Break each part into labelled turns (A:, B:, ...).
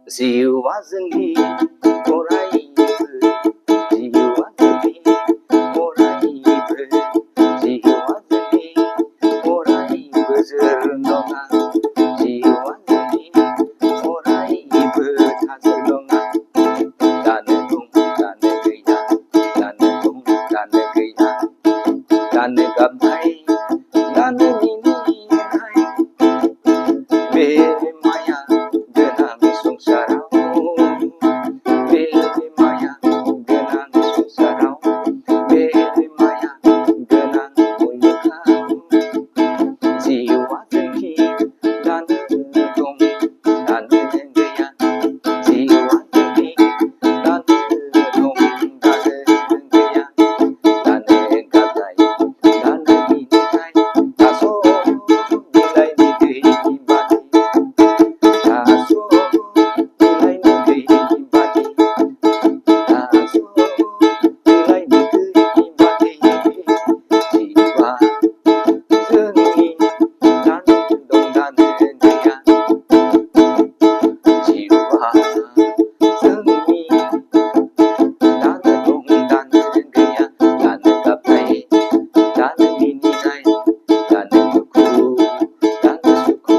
A: जिउआ जोंनि अरायबो जिउआ जोंनि अरायबो जिउआ जोंनि अरायबो जोर नङा जिउआ जोंनि अरायबो थाजोर नङा दानो दं दानो गैया दानो दं दानो गैया दानो गाबनाय दानो मिनिनाय बे माया गोनां संसाराव बे माया गोनां संसाराव बे माया गोनां मुलुगाव जिउआ जोंनि दानो दं दानो गैया जिउआ जोंनि दानो दं दानो गैया दानो गाबनाय दानो मिनिनाय थास' बिलाइनि दै बादि थास' बिलाइनि दै बादि थास' बिलाइनि दै बादि जिउआ जोंनि दानो दं दानो गैया जिउआ जोंनि दानो दं दानो गैया दानो गाबनाय दानो मिनिनाय दानो दुखु दानो सुखु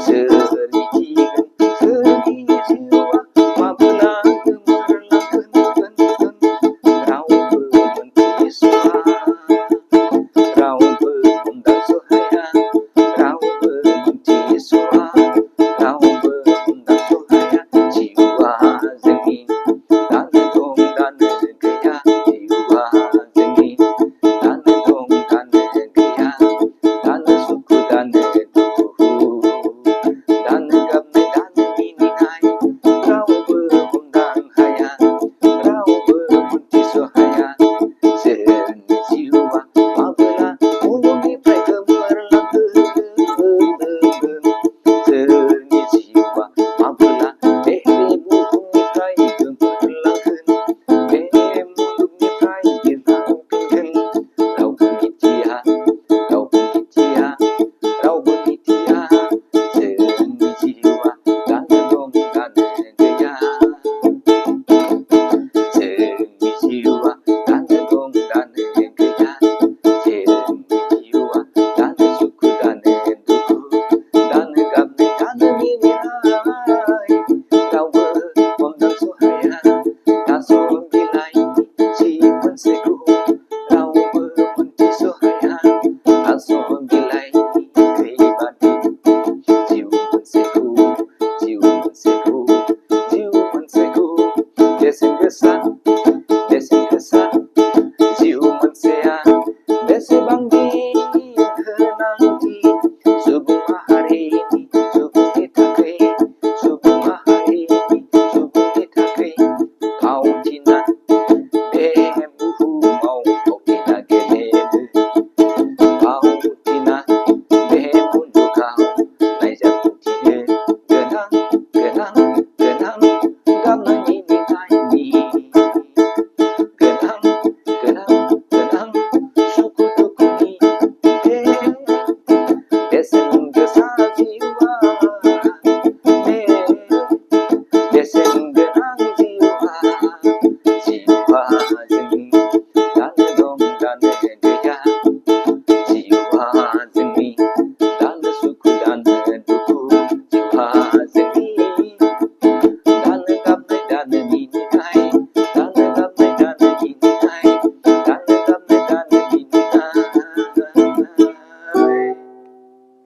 A: सोर मिथिगोन सोरनि जिउआ माब्ला गोमोरलांगोन रावबो मोनथिस'आ रावबो हमदांस' हाया रावबो मोनथिस'आ रावबो हमदांस' हाया जिउआ जोंनि दानो दं दानो गैया जिउआ जोंनि दानो दं दानो गैया दानो सुखु दानो दुखु दानो गाबनाय दानो मिनिनाय रावबो हमदां हाया रावबो मोनथिस' हाया सोरनि जिउआ माब्ला मुलुगनिफ्राय गोमोरलांगोन सोरनि जिउआ माब्ला बे बुहुमनिफ्राय गोमोरलांगोन बे मुलुगनिफ्राय बिरलांफिनगोन रावबो मिथिया रावबो मिथिया रावबो मिथिया सोरनि जिउआ दानो दं दानो गैया सोरनि जिउआ दानो दं दानो गैया सोरनि जिउआ दानो सुखु दानो दुखु दानो गाबनाय दानो मिनिनाय